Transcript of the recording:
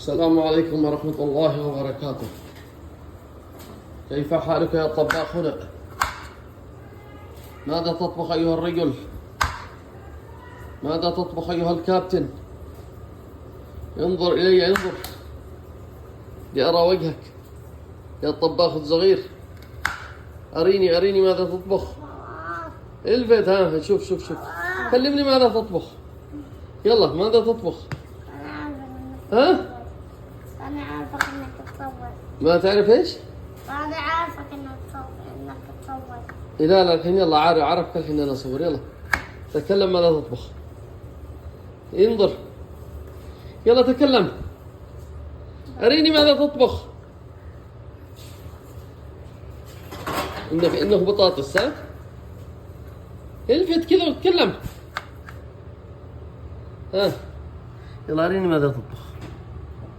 السلام عليكم ورحمة الله وبركاته. كيف حالك يا طباخ هنا؟ ماذا تطبخ أيها الرجل؟ ماذا تطبخ أيها الكابتن؟ انظر إلي، انظر لأرى وجهك يا الطباخ الصغير. أريني ماذا تطبخ. الفت، ها، شوف كلمني ماذا تطبخ. يلا ماذا تطبخ؟ ها؟ أنا عارفك إنك تصور. ما تعرف إيش؟ أنا عارفك إنك تصور. لا الحين يلا عارفك الحين أنا أصور. يلا تكلم ماذا تطبخ. انظر، يلا تكلم، أريني ماذا تطبخ. إنه بطاطس، ها؟ الفت كذا وتكلم. ها، يلا أريني ماذا تطبخ.